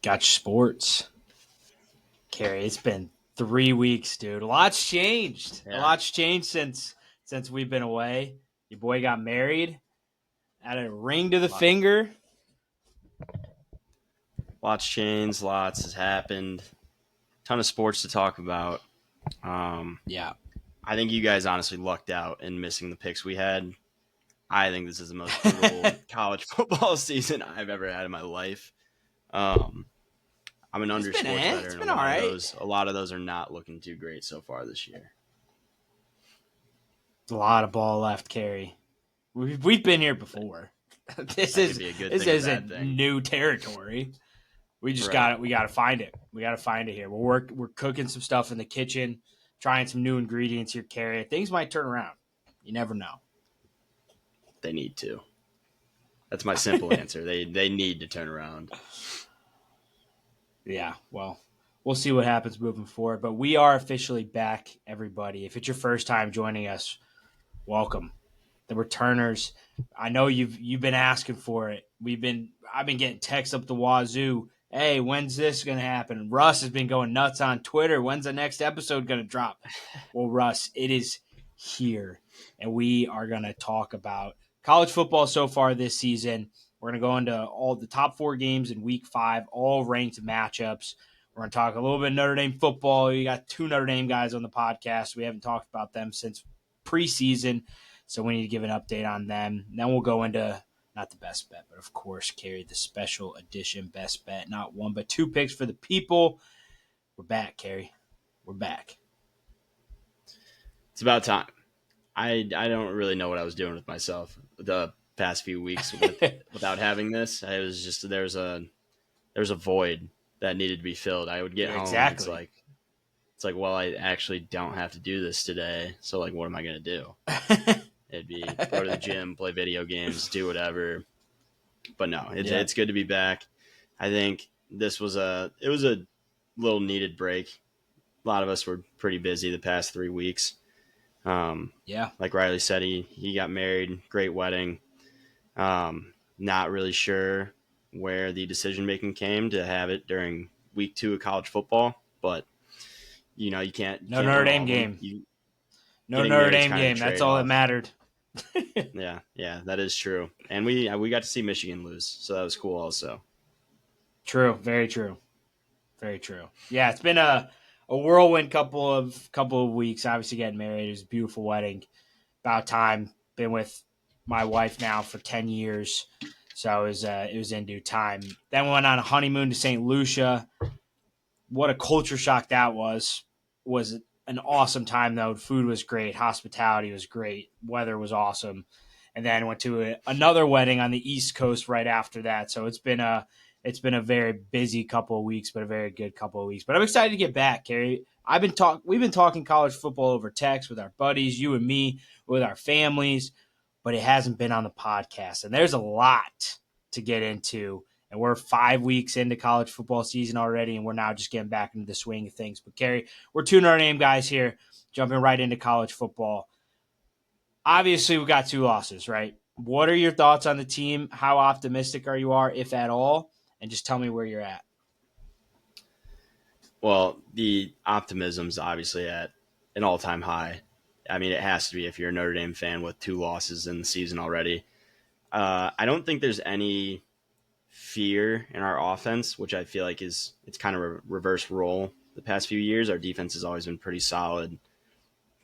Gotchasports. Carrie, it's been 3 weeks, dude. A lot's changed. A Yeah. lot's changed since we've been away. Your boy got married, had a ring to the finger. Lots changed. Lots has happened. Ton of sports to talk about. Yeah. I think you guys honestly lucked out in missing the picks we had. I think this is the most brutal college football season I've ever had in my life. I'm an under sports better, It's and been all right. a lot of those are not looking too great so far this year. A lot of ball left, Carrie. We've been here before. This isn't new territory. We just got it. We got to find it. We got to find it here. We're cooking some stuff in the kitchen, trying some new ingredients here, Carrie. Things might turn around. You never know. They need to. That's my simple answer. They need to turn around. Yeah, well, we'll see what happens moving forward. But we are officially back, everybody. If it's your first time joining us, welcome. The returners. I know you've been asking for it. I've been getting texts up the wazoo. Hey, when's this going to happen? Russ has been going nuts on Twitter. When's the next episode going to drop? Well, Russ, it is here, and we are going to talk about college football so far this season. We're going to go into all the top 4 games in week 5, all ranked matchups. We're going to talk a little bit of Notre Dame football. You got 2 Notre Dame guys on the podcast. We haven't talked about them since preseason, so we need to give an update on them. And then we'll go into not the best bet, but of course, Carrie, the special edition best bet. Not 1, but 2 picks for the people. We're back, Carrie. We're back. It's about time. I don't really know what I was doing with myself the past few weeks without having this. It was just there's a void that needed to be filled. I would get home. Exactly. It's like, well, I actually don't have to do this today. So like, what am I going to do? It'd be go to the gym, play video games, do whatever. But no, it's good to be back. I think this was a little needed break. A lot of us were pretty busy the past 3 weeks. Like Riley said, he got married, great wedding. Not really sure where the decision making came to have it during week 2 of college football, but you can't. No Notre Dame game. No Notre Dame game. That's all that mattered. Yeah, that is true. And we got to see Michigan lose, so that was cool also. True, very true. Very true. Yeah, it's been a whirlwind couple of weeks. Obviously getting married. It was a beautiful wedding. About time. Been with my wife now for 10 years. So it was in due time. Then we went on a honeymoon to St. Lucia. What a culture shock that was. Was an awesome time though. Food was great. Hospitality was great. Weather was awesome. And then went to another wedding on the East Coast right after that. So it's been a very busy couple of weeks, but a very good couple of weeks. But I'm excited to get back, Carrie. We've been talking college football over text with our buddies, you and me, with our families, but it hasn't been on the podcast. And there's a lot to get into. And we're 5 weeks into college football season already, and we're now just getting back into the swing of things. But, Carrie, we're 2 Notre Dame guys here, jumping right into college football. Obviously, we got 2 losses, right? What are your thoughts on the team? How optimistic are you, if at all? And just tell me where you're at. Well, the optimism's obviously at an all-time high. I mean, it has to be if you're a Notre Dame fan with 2 losses in the season already. I don't think there's any fear in our offense, which I feel like it's kind of a reverse role the past few years. Our defense has always been pretty solid.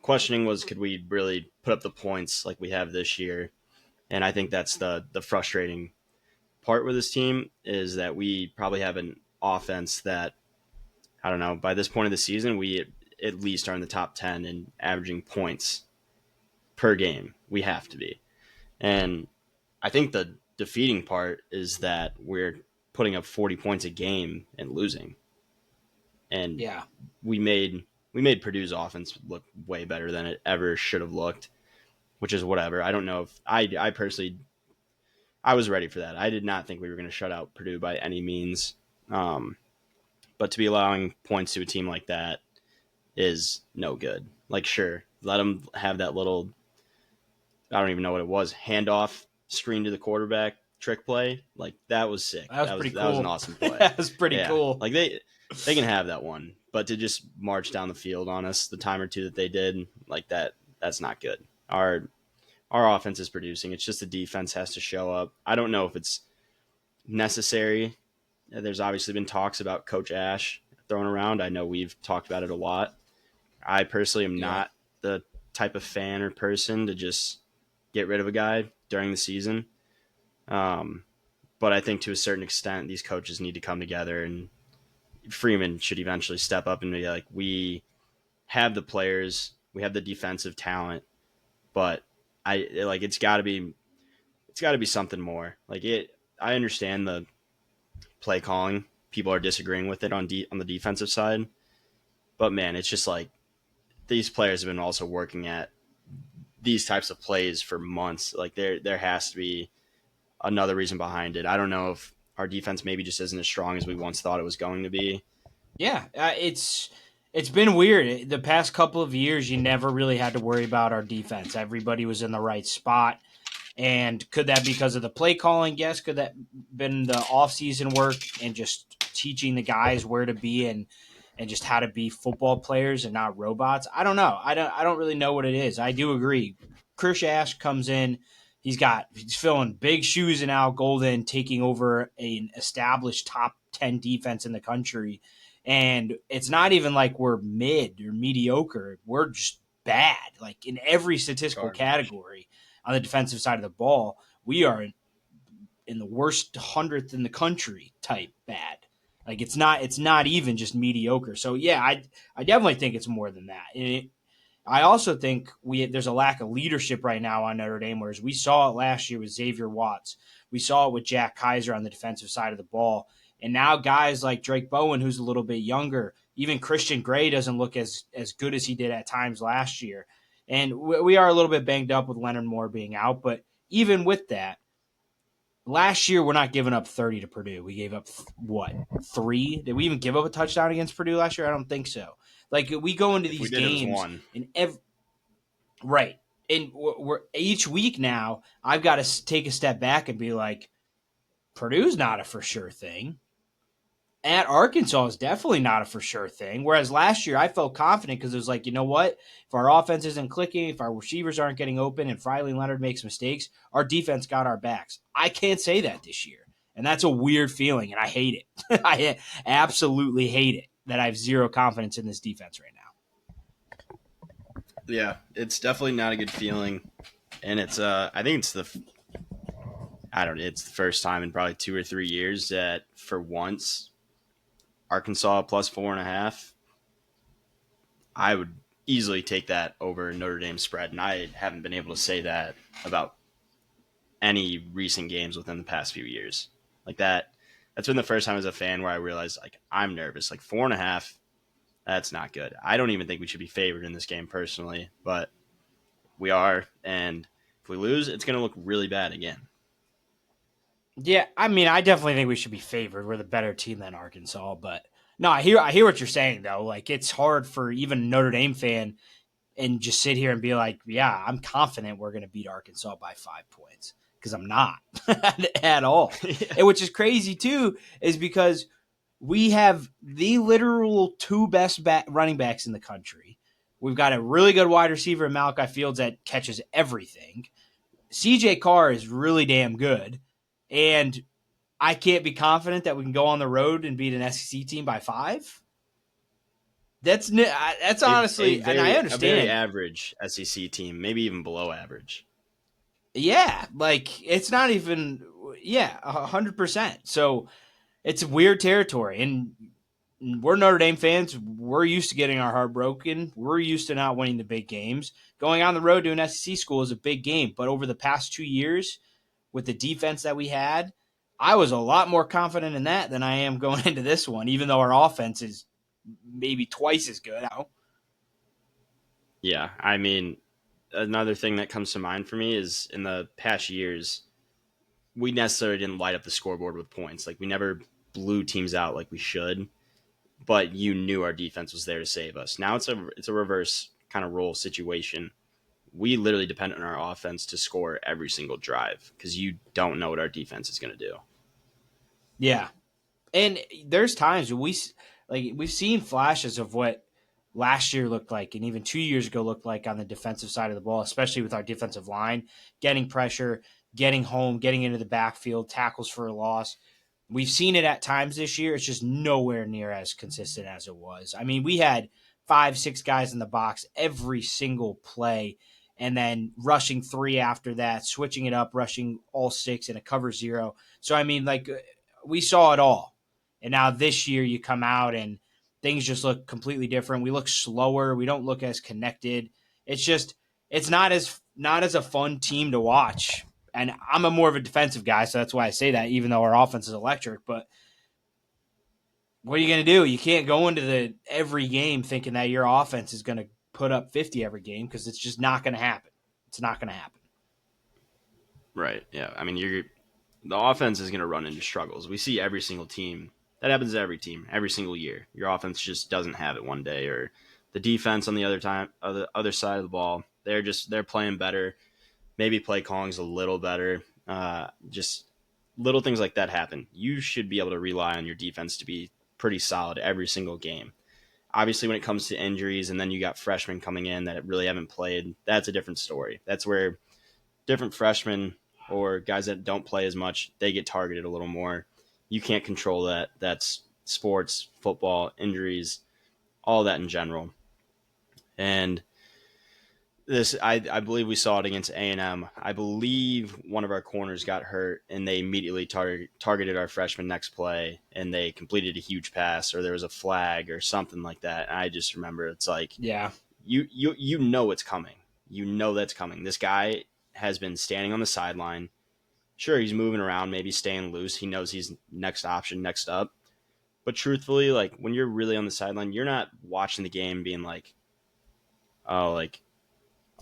Questioning was, could we really put up the points like we have this year? And I think that's the frustrating part with this team, is that we probably have an offense that, I don't know, by this point of the season, we at least are in the top 10 in averaging points per game. We have to be. And I think the defeating part is that we're putting up 40 points a game and losing. And we made Purdue's offense look way better than it ever should have looked, which is whatever. I don't know if I personally, I was ready for that. I did not think we were going to shut out Purdue by any means. But to be allowing points to a team like that is no good. Like, sure, let them have that little, I don't even know what it was, handoff screen to the quarterback, trick play, like that was sick. That was That was pretty that was an cool. awesome play. That was pretty Yeah, cool. like they can have that one, but to just march down the field on us the time or two that they did, like that's not good. Our offense is producing. It's just the defense has to show up. I don't know if it's necessary. There's obviously been talks about Coach Ash thrown around. I know we've talked about it a lot. I personally am Yeah. not the type of fan or person to just get rid of a guy during the season. Um, but I think to a certain extent, these coaches need to come together, and Freeman should eventually step up and be like, we have the players, we have the defensive talent, but it's got to be something more. Like it, I understand the play calling. People are disagreeing with it on the defensive side, but man, it's just like these players have been also working at these types of plays for months. Like there has to be another reason behind it. I don't know if our defense maybe just isn't as strong as we once thought it was going to be. Yeah, it's been weird. The past couple of years, you never really had to worry about our defense. Everybody was in the right spot. And could that be because of the play calling? Yes. Could that been the offseason work and just teaching the guys where to be and just how to be football players and not robots? I don't know. I don't really know what it is. I do agree. Chris Ash comes in. He's filling big shoes in Al Golden, taking over an established top 10 defense in the country. And it's not even like we're mid or mediocre. We're just bad, like in every statistical Garbage. category on the defensive side of the ball. We are in the worst 100th in the country type bad. Like it's not even just mediocre. So yeah, I definitely think it's more than that. I also think there's a lack of leadership right now on Notre Dame, whereas we saw it last year with Xavier Watts. We saw it with Jack Kaiser on the defensive side of the ball. And now guys like Drake Bowen, who's a little bit younger, even Christian Gray doesn't look as good as he did at times last year. And we are a little bit banged up with Leonard Moore being out, but even with that, last year we're not giving up 30 to Purdue. We gave up what, 3? Did we even give up a touchdown against Purdue last year? I don't think so. Like we go into If we these did, it was games one. and right, and we're each week now. I've got to take a step back and be like, Purdue's not a for sure thing. At Arkansas is definitely not a for sure thing. Whereas last year I felt confident because it was like, you know what? If our offense isn't clicking, if our receivers aren't getting open, and Freiley Leonard makes mistakes, our defense got our backs. I can't say that this year. And that's a weird feeling, and I hate it. I absolutely hate it that I have zero confidence in this defense right now. Yeah, it's definitely not a good feeling, and it's I think I don't know, it's the first time in probably 2 or 3 years that for once Arkansas plus 4.5. I would easily take that over Notre Dame spread, and I haven't been able to say that about any recent games within the past few years. Like that, that's been the first time as a fan where I realized like I'm nervous. Like 4.5, that's not good. I don't even think we should be favored in this game personally, but we are, and if we lose, it's going to look really bad again. Yeah, I mean, I definitely think we should be favored. We're the better team than Arkansas, but no, I hear what you're saying though. Like it's hard for even a Notre Dame fan and just sit here and be like, yeah, I'm confident we're going to beat Arkansas by 5 points because I'm not at all. Yeah. And which is crazy too, is because we have the literal two best running backs in the country. We've got a really good wide receiver in Malachi Fields that catches everything. CJ Carr is really damn good. And I can't be confident that we can go on the road and beat an SEC team by 5. That's A honestly, and I very understand. average SEC team, maybe even below average. Yeah, like it's not even, yeah, 100%. So it's weird territory, and we're Notre Dame fans. We're used to getting our heart broken. We're used to not winning the big games. Going on the road to an SEC school is a big game, but over the past 2 years, with the defense that we had, I was a lot more confident in that than I am going into this one, even though our offense is maybe twice as good. Yeah, I mean, another thing that comes to mind for me is in the past years, we necessarily didn't light up the scoreboard with points. Like we never blew teams out like we should, but you knew our defense was there to save us. Now it's a reverse kind of role situation we literally depend on our offense to score every single drive because you don't know what our defense is going to do. Yeah. And there's times we've seen flashes of what last year looked like and even 2 years ago looked like on the defensive side of the ball, especially with our defensive line, getting pressure, getting home, getting into the backfield, tackles for a loss. We've seen it at times this year. It's just nowhere near as consistent as it was. I mean, we had 5, 6 guys in the box every single play, and then rushing 3 after that, switching it up, rushing all 6 in a cover 0. So, I mean, like, we saw it all. And now this year you come out and things just look completely different. We look slower. We don't look as connected. It's just it's not as a fun team to watch. And I'm a more of a defensive guy, so that's why I say that, even though our offense is electric. But what are you going to do? You can't go into the every game thinking that your offense is going to put up 50 every game because it's just not going to happen. It's not going to happen. Right. Yeah. I mean, the offense is going to run into struggles. We see every single team. That happens to every team, every single year. Your offense just doesn't have it one day, or the defense on the other side of the ball, they're playing better. Maybe play calling's a little better. Just little things like that happen. You should be able to rely on your defense to be pretty solid every single game. Obviously, when it comes to injuries, and then you got freshmen coming in that really haven't played, that's a different story. That's where different freshmen or guys that don't play as much, they get targeted a little more. You can't control that. That's sports, football, injuries, all that in general. And I believe we saw it against A&M. I believe one of our corners got hurt, and they immediately targeted our freshman next play, and they completed a huge pass, or there was a flag or something like that. And I just remember it's like Yeah. you know it's coming. You know that's coming. This guy has been standing on the sideline. Sure, he's moving around, maybe staying loose. He knows he's next option, next up. But truthfully, like when you're really on the sideline, you're not watching the game being like, oh, like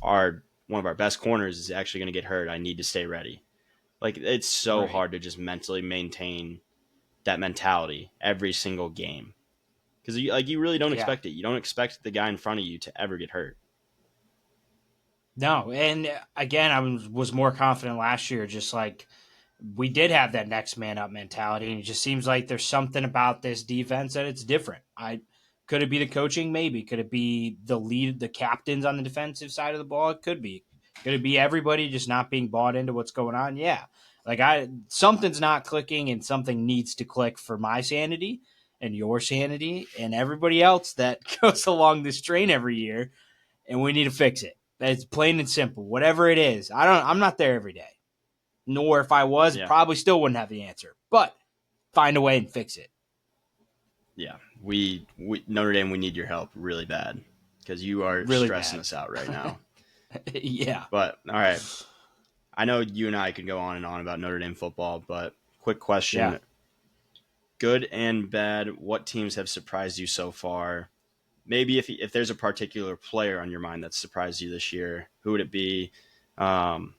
our one of our best corners is actually going to get hurt. I need to stay ready. Like it's so Right. hard to just mentally maintain that mentality every single game because you really don't Yeah. expect it. You don't expect the guy in front of you to ever get hurt. No. And again, I was more confident last year, just like we did have that next man up mentality, and it just seems like there's something about this defense that it's different. I could it be the coaching? Maybe. Could it be the captains on the defensive side of the ball? It could be. Could it be everybody just not being bought into what's going on? Yeah. Like something's not clicking, and something needs to click for my sanity and your sanity and everybody else that goes along this train every year, and we need to fix it. It's plain and simple. Whatever it is, I'm not there every day, nor if I was, Yeah, probably still wouldn't have the answer. But find a way and fix it. yeah. We Notre Dame, we need your help really bad because you are Really stressing bad. us out right now. Yeah. But all right, I know you and I could go on and on about Notre Dame football, but quick Yeah. question: good and bad, what teams have surprised you so far? Maybe if there's a particular player on your mind that surprised you this year, who would it be? Um,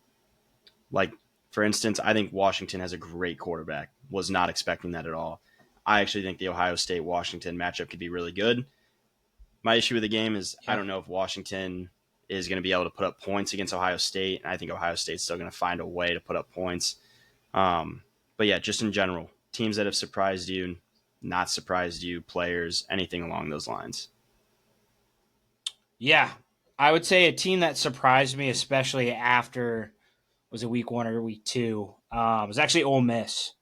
like for instance, I think Washington has a great quarterback. Was not expecting that at all. I actually think the Ohio State Washington matchup could be really good. My issue with the game is I Yeah. don't know if Washington is going to be able to put up points against Ohio State, and I think Ohio State's still going to find a way to put up points. Um, but yeah, just in general, teams that have surprised you, not surprised you, players, anything along those lines. Yeah. I would say a team that surprised me, especially after was it week 1 or week 2, was actually Ole Miss.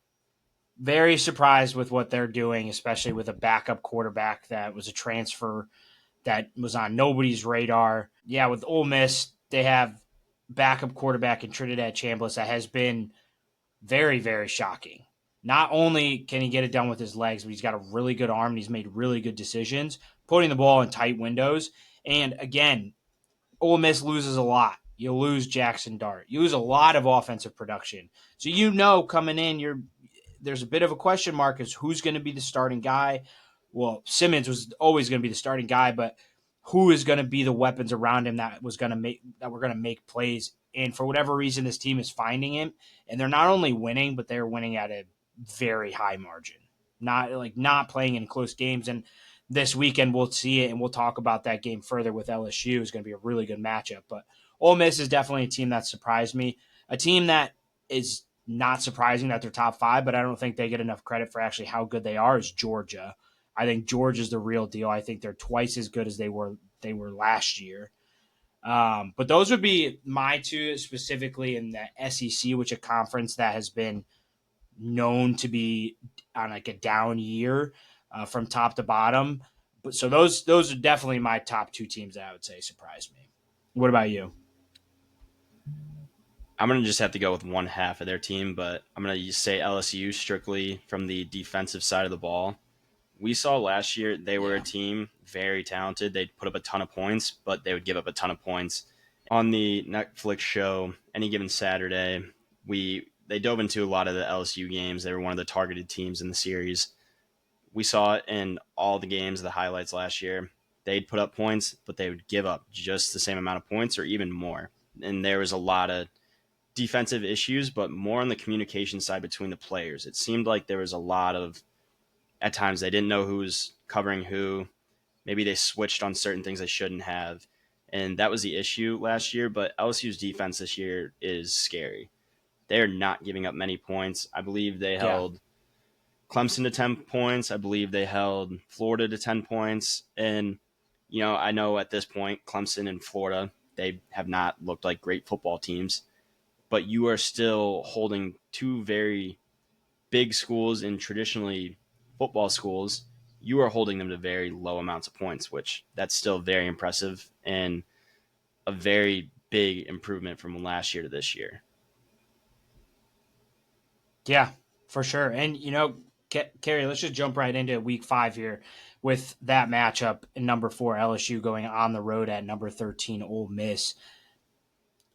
Very surprised with what they're doing, especially with a backup quarterback that was a transfer that was on nobody's radar. Yeah, with Ole Miss, they have backup quarterback in Trinidad Chambliss that has been very, very shocking. Not only can he get it done with his legs, but he's got a really good arm and he's made really good decisions, putting the ball in tight windows. And again, Ole Miss loses a lot. You lose Jackson Dart. You lose a lot of offensive production. So coming in, there's a bit of a question mark as who's going to be the starting guy. Well, Simmons was always going to be the starting guy, but who is going to be the weapons around him that were going to make plays? And for whatever reason, this team is finding him, and they're not only winning, but they're winning at a very high margin. Not playing in close games. And this weekend we'll see it, and we'll talk about that game further with LSU. Is going to be a really good matchup, but Ole Miss is definitely a team that surprised me. A team that is not surprising that they're top five, but I don't think they get enough credit for actually how good they are is Georgia. I think Georgia's the real deal. I think they're twice as good as they were last year. But those would be my two specifically in the SEC, which a conference that has been known to be on like a down year from top to bottom. But so those are definitely my top two teams that I would say surprised me. What about you? I'm going to just have to go with one half of their team, but I'm going to say LSU strictly from the defensive side of the ball. We saw last year they were a Yeah, team very talented. They'd put up a ton of points, but they would give up a ton of points. On the Netflix show, Any Given Saturday, we they dove into a lot of the LSU games. They were one of the targeted teams in the series. We saw it in all the games, the highlights last year. They'd put up points, but they would give up just the same amount of points or even more. And there was a lot of defensive issues, but more on the communication side between the players. It seemed like there was a lot of, at times, they didn't know who was covering who. Maybe they switched on certain things they shouldn't have. And that was the issue last year. But LSU's defense this year is scary. They're not giving up many points. I believe they yeah, held Clemson to 10 points. I believe they held Florida to 10 points. And, I know at this point, Clemson and Florida, they have not looked like great football teams, but you are still holding two very big schools and traditionally football schools. You are holding them to very low amounts of points, which that's still very impressive and a very big improvement from last year to this year. yeah, for sure. And Kerry, let's just jump right into week 5 here with that matchup in number 4 LSU going on the road at number 13 Ole Miss.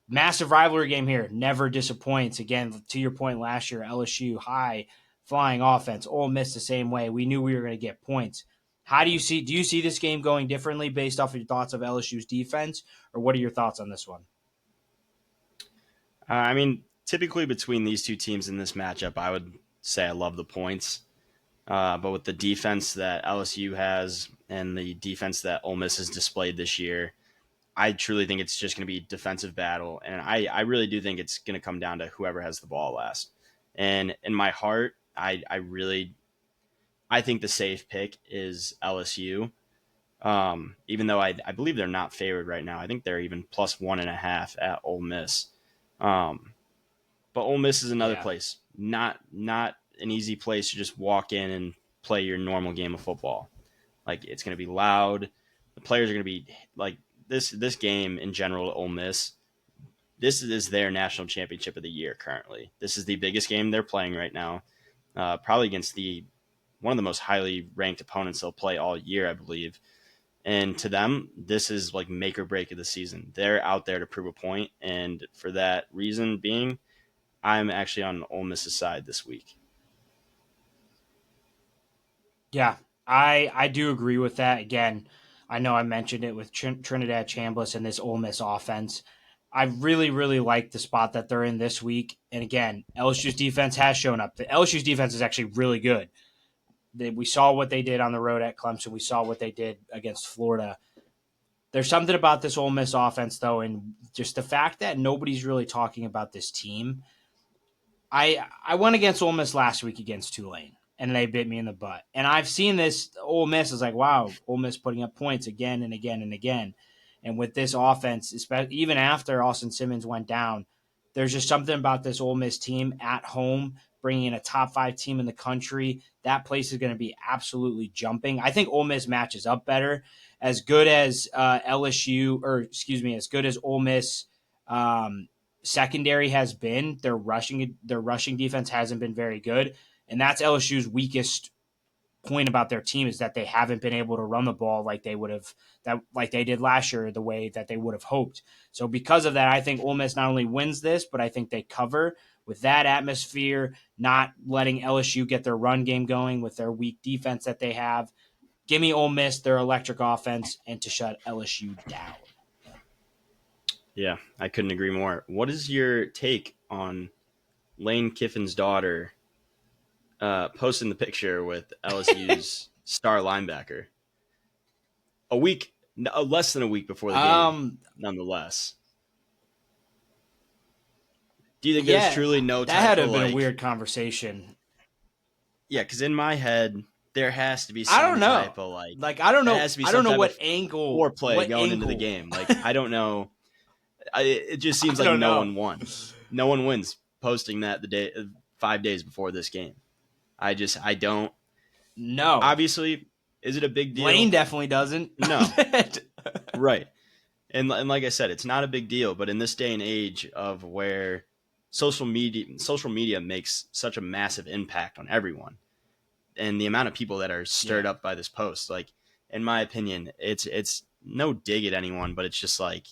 Massive rivalry game here. Never disappoints. Again, to your point last year, LSU high flying offense. Ole Miss the same way. We knew we were going to get points. How do you see? Do you see this game going differently based off of your thoughts of LSU's defense, or what are your thoughts on this one? I mean, typically between these two teams in this matchup, I would say I love the points. But with the defense that LSU has and the defense that Ole Miss has displayed this year, I truly think it's just going to be defensive battle. And I really do think it's going to come down to whoever has the ball last. And in my heart, I think the safe pick is LSU. Even though I believe they're not favored right now. I think they're even plus 1.5 at Ole Miss. Um, but Ole Miss is another Yeah, place. Not an easy place to just walk in and play your normal game of football. Like it's going to be loud. The players are going to be like this game in general. Ole Miss. This is their national championship of the year currently. This is the biggest game they're playing right now. Probably against the one of the most highly ranked opponents they'll play all year, I believe. And to them, this is like make or break of the season. They're out there to prove a point, and for that reason being, I'm actually on Ole Miss's side this week. yeah, I do agree with that. Again, I know I mentioned it with Trinidad Chambliss and this Ole Miss offense. I really like the spot that they're in this week. And again, LSU's defense has shown up. The LSU's defense is actually really good. We saw what they did on the road at Clemson. We saw what they did against Florida. There's something about this Ole Miss offense, though, and just the fact that nobody's really talking about this team. I went against Ole Miss last week against Tulane, and they bit me in the butt. And I've seen this Ole Miss is like, wow, Ole Miss putting up points again and again and again. And with this offense, especially even after Austin Simmons went down, there's just something about this Ole Miss team at home bringing in a top 5 team in the country. That place is going to be absolutely jumping. I think Ole Miss matches up better. As good as LSU, or excuse me, as good as Ole Miss um, secondary has been, their rushing defense hasn't been very good, and that's LSU's weakest point about their team is that they haven't been able to run the ball like they would have that like they did last year, the way that they would have hoped. So because of that, I think Ole Miss not only wins this, but I think they cover with that atmosphere, not letting LSU get their run game going with their weak defense that they have. Give me Ole Miss, their electric offense, and to shut LSU down. Yeah, I couldn't agree more. What is your take on Lane Kiffin's daughter posting the picture with LSU's star linebacker a week, less than a week before the game, Um, nonetheless? Do you think there's Yeah, truly no that type had to of have been a like? weird conversation. Yeah, because in my head there has to be I don't some know. type of like. Like I don't There know. has to be I don't some know type of what angle. foreplay What going into the angle? game. Like I don't know. It just seems I like don't no know. one won. No one wins posting that the day 5 days before this game. I don't. No, Obviously, is it a big Lane deal? definitely doesn't. No. Right. And like I said, it's not a big deal. But in this day and age of where social media makes such a massive impact on everyone, and the amount of people that are stirred Yeah. up by this post, like in my opinion, it's no dig at anyone, but it's just like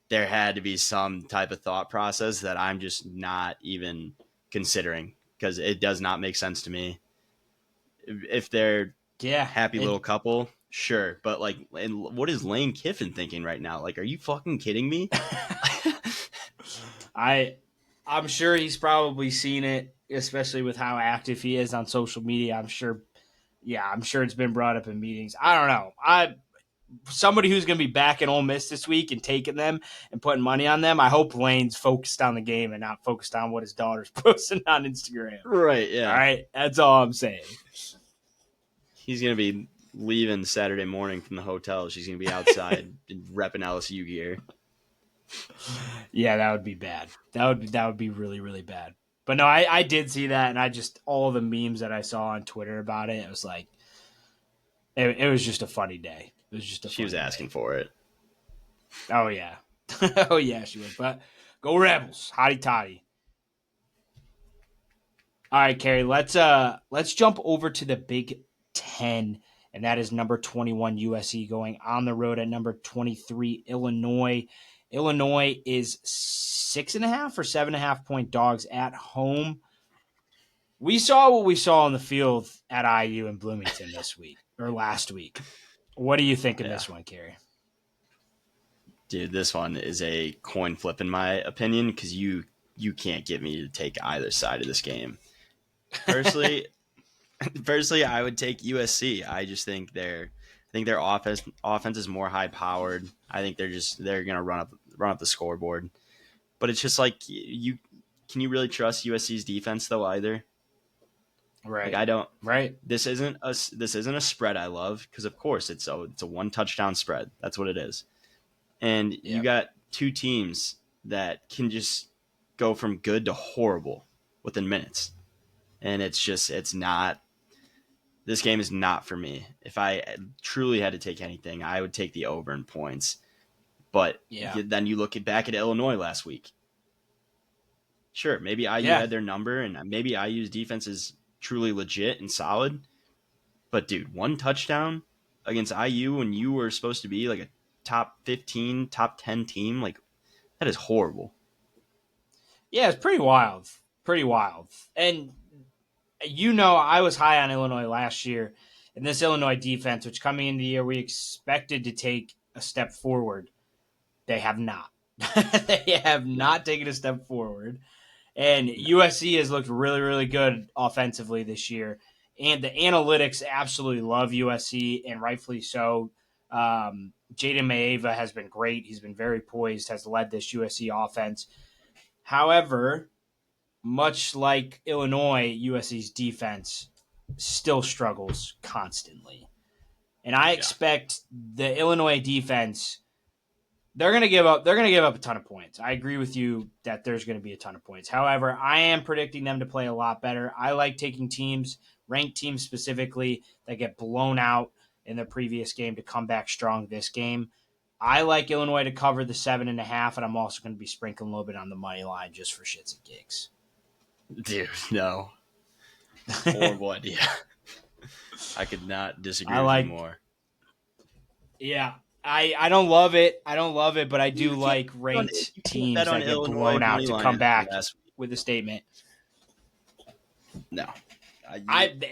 there had to be some type of thought process that I'm just not even considering because it does not make sense to me. If they're Yeah. happy little couple, sure, but like, and what is Lane Kiffin thinking right now? Like, are you fucking kidding me? I I'm sure he's probably seen it, especially with how active he is on social media. I'm sure. Yeah, I'm sure it's been brought up in meetings. I don't know. I somebody who's going to be back in Ole Miss this week and taking them and putting money on them. I hope Lane's focused on the game and not focused on what his daughter's posting on Instagram. Right? All Yeah, right, that's all I'm saying. he's gonna be leaving Saturday morning from the hotel. She's gonna be outside repping LSU gear. Yeah, that would be bad. That would be really really bad. But no, I did see that, and I just all the memes that I saw on Twitter about it, it was like it was just a funny day. It was just a She was funny asking day. for it. Oh yeah, oh yeah, she was. But go Rebels, hotty toddy. All right, Carrie, let's jump over to the Big Ten, and that is number 21 USC going on the road at number 23 Illinois. Illinois is 6.5 or 7.5 point dogs at home. We saw what we saw on the field at IU in Bloomington this week or last week. What do you think in Yeah, this one, Carrie? dude, this one is a coin flip in my opinion because you can't get me to take either side of this game. Personally, personally, I would take USC. I think their offense is more high powered. I think they're gonna run up the scoreboard. But it's just like you can you really trust USC's defense though either? Like Right, I don't. right, This isn't a spread I love because of course it's a one touchdown spread. That's what it is. And you yep, got two teams that can just go from good to horrible within minutes. And it's not this game is not for me. If I truly had to take anything, I would take the over in points. But yeah, then you look back at Illinois last week. Sure, maybe IU yeah, had their number, and maybe IU's defense is truly legit and solid. But dude, one touchdown against IU when you were supposed to be like a top 15, top 10 team, like that is horrible. yeah. It's pretty wild, pretty wild. And I was high on Illinois last year, and this Illinois defense, which coming into the year we expected to take a step forward, they have not. They have not taken a step forward. And No. USC has looked really, really good offensively this year. And the analytics absolutely love USC, and rightfully so. Jaden Maeva has been great. He's been very poised, has led this USC offense. However, much like Illinois, USC's defense still struggles constantly. And I Yeah. expect the Illinois defense they're going to give up a ton of points. I agree with you that there's going to be a ton of points. However, I am predicting them to play a lot better. I like taking teams, ranked teams specifically, that get blown out in their previous game to come back strong this game. I like Illinois to cover the 7.5, and I'm also going to be sprinkling a little bit on the money line just for shits and gigs. Dude, no. Horrible idea. I could not disagree I with you like, more. yeah, I don't love it. I don't love it, but I You do can't like on ranked you can't bet teams on that get Illinois blown out money to line come after back last week. with a statement. No.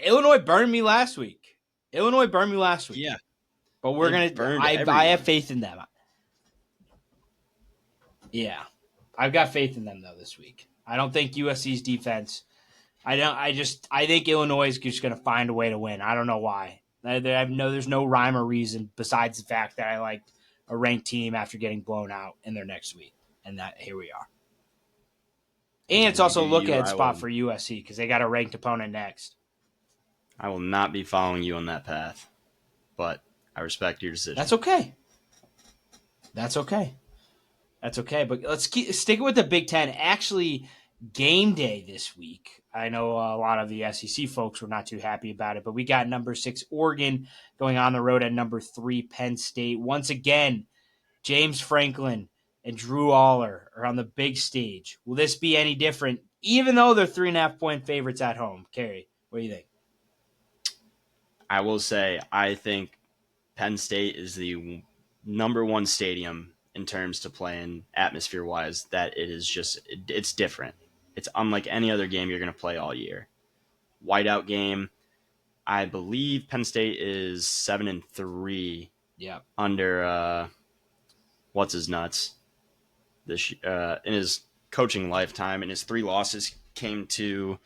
Illinois burned me last week. Illinois burned me last week, Yeah, but they we're gonna. burned I have everyone. faith in them. Yeah, I've got faith in them though this week. I don't think USC's defense. I don't. I think Illinois is just gonna find a way to win. I don't know why. There's no rhyme or reason besides the fact that I liked a ranked team after getting blown out in their next week, and that here we are. And it's You also do a look you. ahead spot for USC because they got a ranked opponent next. I will not be following you on that path, but I respect your That's decision. okay. That's okay. That's okay. But stick with the Big Ten. Actually, game day this week. I know a lot of the SEC folks were not too happy about it, but we got number 6 Oregon going on the road at number 3 Penn State. Once again, James Franklin and Drew Aller are on the big stage. Will this be any different? Even though they're 3.5 point favorites at home, Carrie, what do you think? I will say, I think Penn State is the number one stadium in terms to play in atmosphere wise. That it is just it's different. It's unlike any other game you're going to play all year. Whiteout game. I believe Penn State is 7-3 Yeah. under what's his nuts this in his coaching lifetime, and his 3 losses came to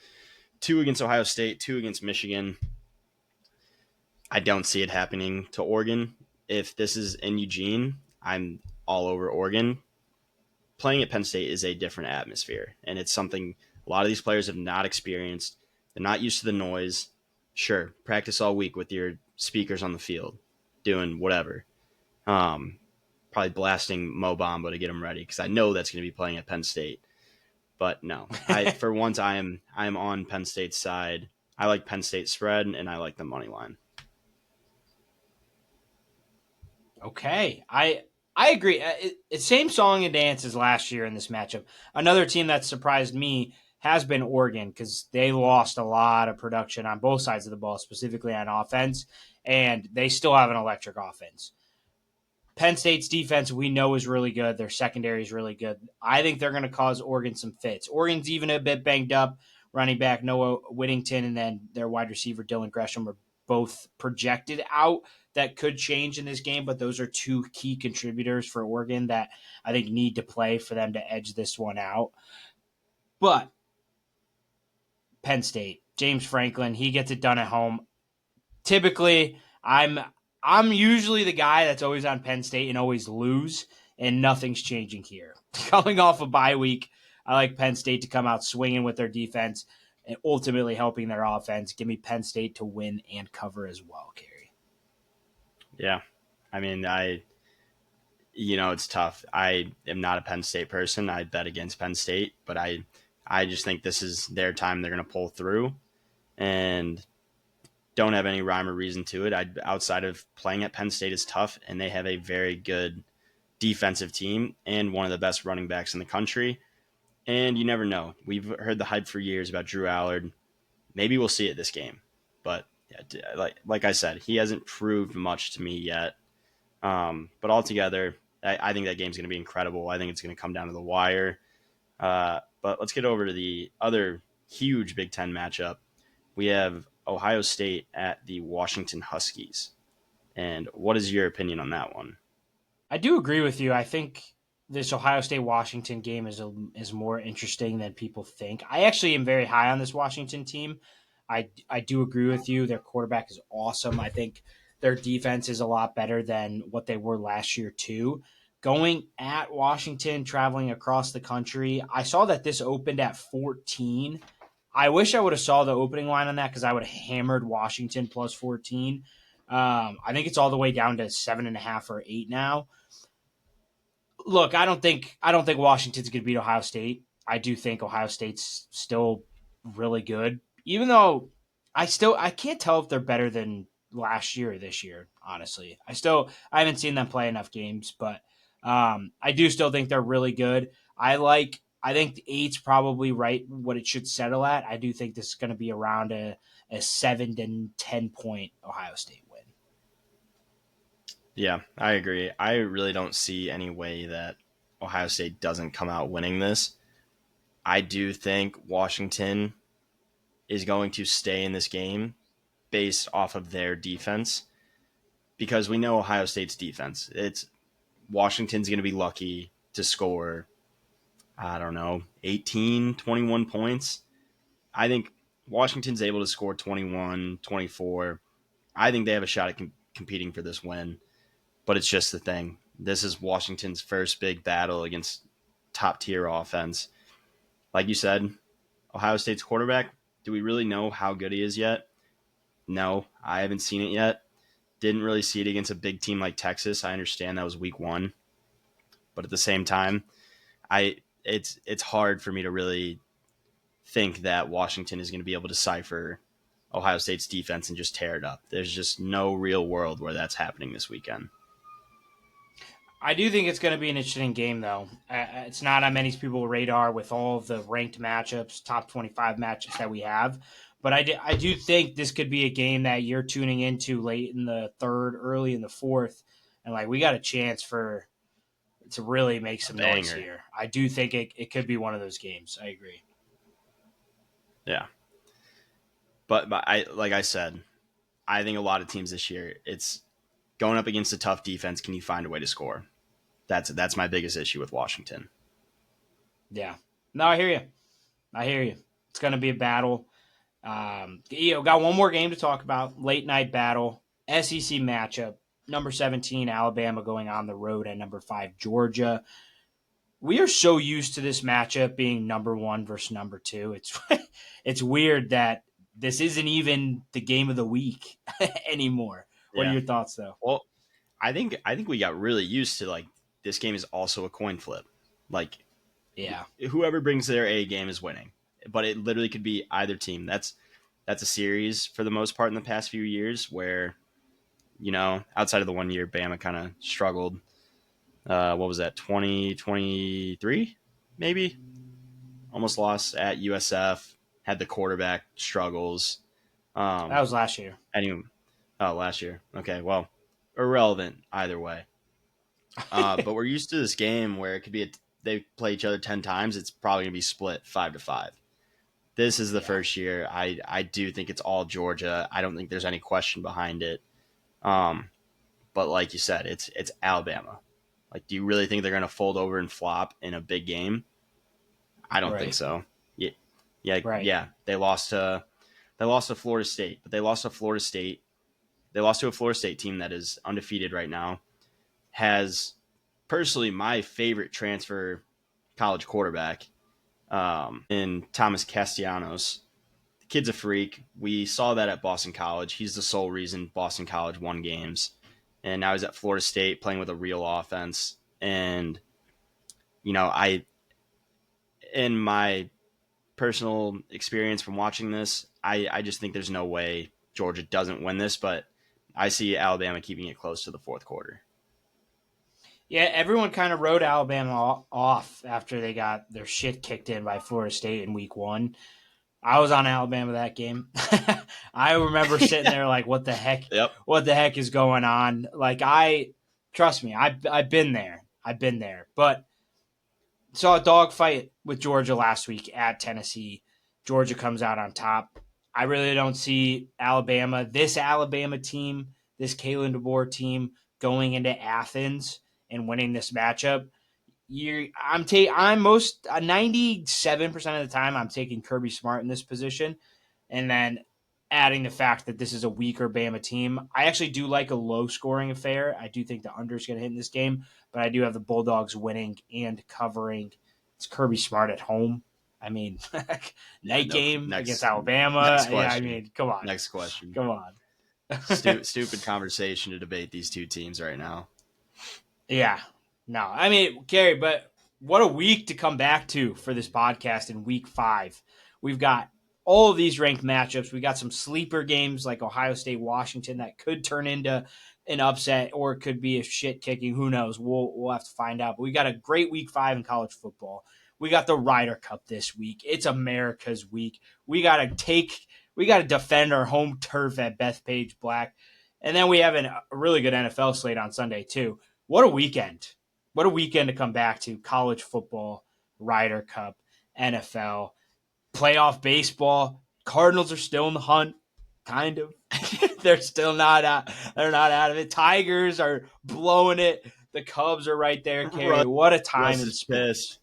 2 against Ohio State, 2 against Michigan. I don't see it happening to Oregon. If this is in Eugene, I'm all over Oregon. Playing at Penn State is a different atmosphere, and it's something a lot of these players have not experienced. They're not used to the noise. Sure, practice all week with your speakers on the field, doing whatever. Um, Probably blasting Mo Bamba to get them ready because I know that's going to be playing at Penn State. But no, I for once I am on Penn State's side. I like Penn State spread and I like the money line. Okay, I agree. It's same song and dance as last year in this matchup. Another team that surprised me has been Oregon because they lost a lot of production on both sides of the ball, specifically on offense, and they still have an electric offense. Penn State's defense we know is really good. Their secondary is really good. I think they're going to cause Oregon some fits. Oregon's even a bit banged up. Running back Noah Whittington and then their wide receiver Dylan Gresham are both projected out. That could change in this game, but those are 2 key contributors for Oregon that I think need to play for them to edge this one out. But Penn State, James Franklin, he gets it done at home. Typically, I'm usually the guy that's always on Penn State and always lose, and nothing's changing here. Coming off a bye week, I like Penn State to come out swinging with their defense and ultimately helping their offense. Give me Penn State to win and cover as well, Carrie. Yeah, I mean it's tough. I am not a Penn State person. I bet against Penn State, but I just think this is their time. They're going to pull through, and don't have any rhyme or reason to it. Outside of playing at Penn State is tough, and they have a very good defensive team and one of the best running backs in the country. And you never know. We've heard the hype for years about Drew Allard. Maybe we'll see it this game, but yeah, like I said, he hasn't proved much to me yet. But altogether, I think that game's going to be incredible. I think it's going to come down to the wire. But let's get over to the other huge Big Ten matchup. We have Ohio State at the Washington Huskies. And what is your opinion on that one? I do agree with you. I think this Ohio State Washington game is more interesting than people think. I actually am very high on this Washington team. I do agree with you. Their quarterback is awesome. I think their defense is a lot better than what they were last year too. Going at Washington, traveling across the country, I saw that this opened at 14. I wish I would have saw the opening line on that because I would have hammered Washington plus 14. I think it's all the way down to 7.5 or 8 now. Look, I don't think Washington's going to beat Ohio State. I do think Ohio State's still really good, even though I can't tell if they're better than last year or this year. Honestly, I haven't seen them play enough games, but I do still think they're really good. I think the eight's probably right what it should settle at. I do think this is going to be around a 7 to 10 point Ohio State win. Yeah, I agree. I really don't see any way that Ohio State doesn't come out winning this. I do think Washington is going to stay in this game based off of their defense because we know Ohio State's defense. It's Washington's going to be lucky to score, I don't know, 18, 21 points. I think Washington's able to score 21, 24. I think they have a shot at competing for this win, but it's just the thing. This is Washington's first big battle against top tier offense. Like you said, Ohio State's quarterback, do we really know how good he is yet? No, I haven't seen it yet. Didn't really see it against a big team like Texas. I understand that was week 1, but at the same time, it's hard for me to really think that Washington is going to be able to decipher Ohio State's defense and just tear it up. There's just no real world where that's happening this weekend. I do think it's going to be an interesting game, though. It's not on many people's radar with all of the ranked matchups, top 25 matchups that we have. But I do think this could be a game that you're tuning into late in the third, early in the fourth. And, like, we got a chance to really make A some noise banger. here. I do think it could be one of those games. I agree. Yeah. But I like I said, I think a lot of teams this year, it's going up against a tough defense. Can you find a way to score? That's my biggest issue with Washington. Yeah. No, I hear you. I hear you. It's going to be a battle. Got one more game to talk about. Late night battle, SEC matchup. Number 17 Alabama going on the road at number 5 Georgia. We are so used to this matchup being number 1 versus number 2. It's weird that this isn't even the game of the week anymore. What are Yeah. your thoughts though? Well, I think we got really used to like this game is also a coin flip. Like Yeah. whoever brings their A game is winning. But it literally could be either team. That's a series for the most part in the past few years where, outside of the 1 year Bama kind of struggled. What was that, 2023 maybe? Almost lost at USF, had the quarterback struggles. That Um was last year. anyway, oh, last year. Okay, well, irrelevant either way. But we're used to this game where it could be they play each other 10 times, it's probably going to be split 5-5. This is the Yeah. first year. I do think it's all Georgia. I don't think there's any question behind it. Um, but like you said, it's Alabama. Like, do you really think they're going to fold over and flop in a big game? I don't think Right. so. Yeah, yeah, Right. yeah. They lost to Florida State, but they lost to Florida State. They lost to a Florida State team that is undefeated right now. Has personally my favorite transfer college quarterback in Thomas Castellanos. The kid's a freak. We saw that at Boston College. He's the sole reason Boston College won games. And now he's at Florida State playing with a real offense. And, I, in my personal experience from watching this, I just think there's no way Georgia doesn't win this, but I see Alabama keeping it close to the fourth quarter. Yeah, everyone kind of wrote Alabama off after they got their shit kicked in by Florida State in week 1. I was on Alabama that game. I remember sitting there like, what the heck? Yep. What the heck is going on? Like, trust me, I've been there. I've been there. But saw a dogfight with Georgia last week at Tennessee. Georgia comes out on top. I really don't see this Alabama team, this Kalen DeBoer team, going into Athens and winning this matchup. I'm most 97% of the time I'm taking Kirby Smart in this position, and then adding the fact that this is a weaker Bama team. I actually do like a low scoring affair. I do think the under is going to hit in this game, but I do have the Bulldogs winning and covering. It's Kirby Smart at home. I mean, Yeah. night No. game against Next. Alabama. Next Yeah, I question. mean, come on, Next question. come on. Stupid conversation to debate these two teams right now. Yeah. No, I mean, Gary, but what a week to come back to for this podcast in week 5. We've got all of these ranked matchups. We got some sleeper games like Ohio State, Washington that could turn into an upset or it could be a shit kicking. Who knows? We'll have to find out. But we got a great week 5 in college football. We got the Ryder Cup this week. It's America's week. We got to defend our home turf at Bethpage Black. And then we have a really good NFL slate on Sunday too. What a weekend. What a weekend to come back to. College football, Ryder Cup, NFL, playoff baseball. Cardinals are still in the hunt, kind of. They're still not out. They're not out of it. Tigers are blowing it. The Cubs are right there, Carrie. Russ, What a time Russ in is sports. pissed.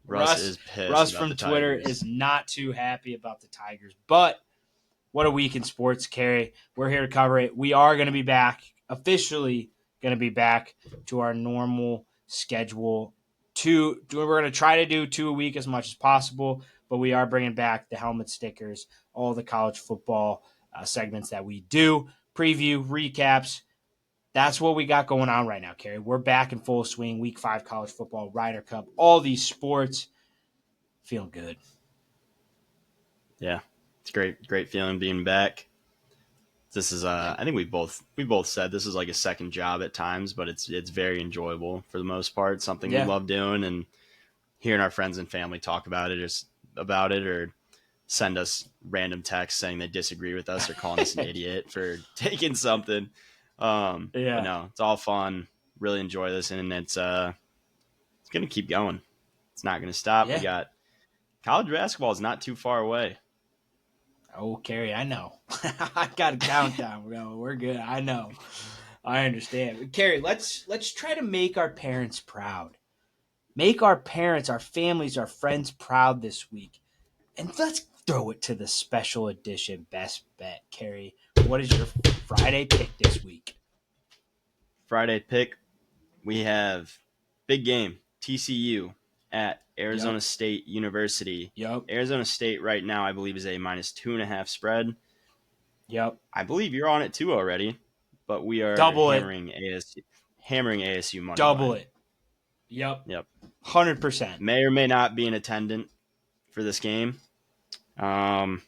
Russ is pissed Russ about from the Twitter Tigers. is not too happy about the Tigers, but what a week in sports, Carrie. We're here to cover it. We are going to be back, officially going to be back to our normal schedule we're going to try to do 2 a week as much as possible, but we are bringing back the helmet stickers, all the college football segments that we do, preview, recaps. That's what we got going on right now, Kerry. We're back in full swing. Week 5 college football, Ryder Cup, all these sports. Feeling good. Yeah, it's great feeling being back. This is I think we both said this is like a second job at times, but it's very enjoyable for the most part. Something we Yeah. love doing, and hearing our friends and family talk about it or send us random texts saying they disagree with us or calling us an idiot for taking something. But Yeah. no, it's all fun. Really enjoy this, and it's gonna keep going. It's not gonna stop. We Yeah. got college basketball is not too far away. Oh, Kerry, I know. I got a countdown. We're good. I know. I understand. But Kerry, let's try to make our parents proud. Make our parents, our families, our friends proud this week. And let's throw it to the special edition best bet, Kerry. What is your Friday pick this week? Friday pick, we have big game TCU at Arizona Yep. State University. Yep. Arizona State right now, I believe, is a -2.5 spread. Yep. I believe you're on it too already, but we are Double it. hammering ASU money Double line. it. Yep. Yep. 100%. May or may not be an attendant for this game. I believe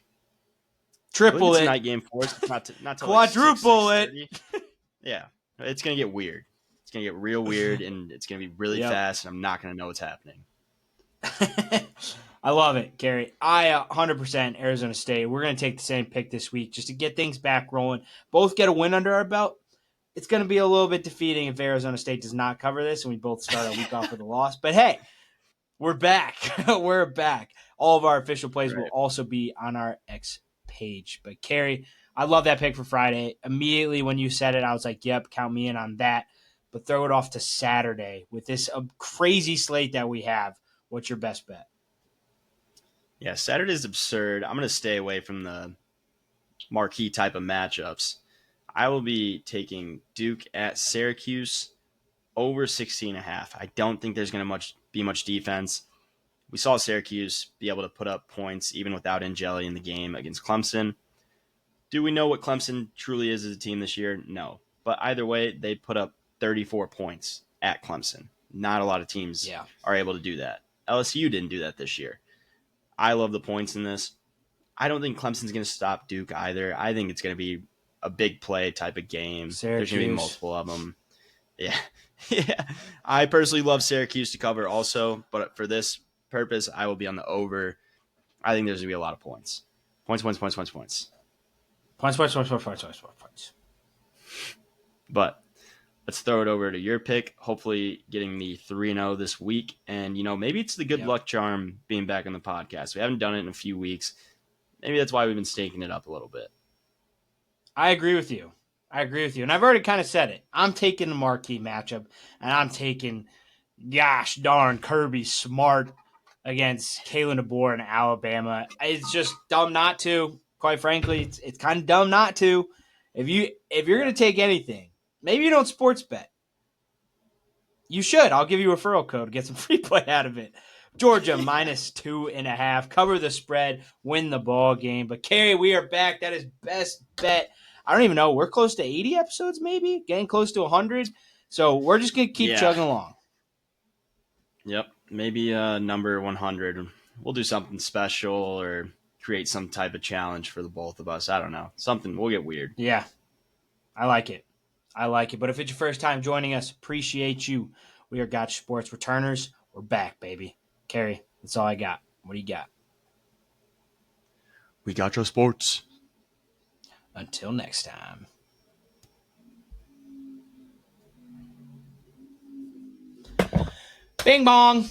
Triple it's a it. night game for us. It's not till like Quadruple it. 6:30. Yeah, it's gonna get weird. It's gonna get real weird, and it's gonna be really Yep. fast, and I'm not gonna know what's happening. I love it, Gary. I 100% Arizona State. We're going to take the same pick this week just to get things back rolling. Both get a win under our belt. It's going to be a little bit defeating if Arizona State does not cover this and we both start a week off with a loss. But hey, we're back. We're back. All of our official plays will Right. also be on our X page. But Carrie, I love that pick for Friday. Immediately when you said it, I was like, yep, count me in on that. But throw it off to Saturday with this crazy slate that we have. What's your best bet? Yeah, Saturday's absurd. I'm gonna stay away from the marquee type of matchups. I will be taking Duke at Syracuse over 16.5. I don't think there's going to be much defense. We saw Syracuse be able to put up points even without Angeli in the game against Clemson. Do we know what Clemson truly is as a team this year? No. But either way, they put up 34 points at Clemson. Not a lot of teams are able to do that. LSU didn't do that this year. I love the points in this. I don't think Clemson's going to stop Duke either. I think it's going to be a big play type of game. Syracuse. There's going to be multiple of them. Yeah. Yeah. I personally love Syracuse to cover also, but for this purpose, I will be on the over. I think there's going to be a lot of points. Points. Points. But let's throw it over to your pick. Hopefully getting the 3-0 this week. And, maybe it's the good luck charm being back on the podcast. We haven't done it in a few weeks. Maybe that's why we've been staking it up a little bit. I agree with you. And I've already kind of said it. I'm taking the marquee matchup, and I'm taking, gosh darn, Kirby Smart against Kalen DeBoer in Alabama. It's just dumb not to. Quite frankly, it's kind of dumb not to. If you're going to take anything, maybe you don't sports bet. You should. I'll give you a referral code. Get some free play out of it. Georgia -2.5. Cover the spread. Win the ball game. But Kerry, we are back. That is best bet. I don't even know. We're close to 80 episodes, maybe getting close to 100. So we're just gonna keep chugging along. Yep, maybe number 100. We'll do something special or create some type of challenge for the both of us. I don't know. Something. We'll get weird. Yeah, I like it. But if it's your first time joining us, appreciate you. We are Gotchasports returners. We're back, baby. Kerry, that's all I got. What do you got? We got your sports. Until next time. Bing bong.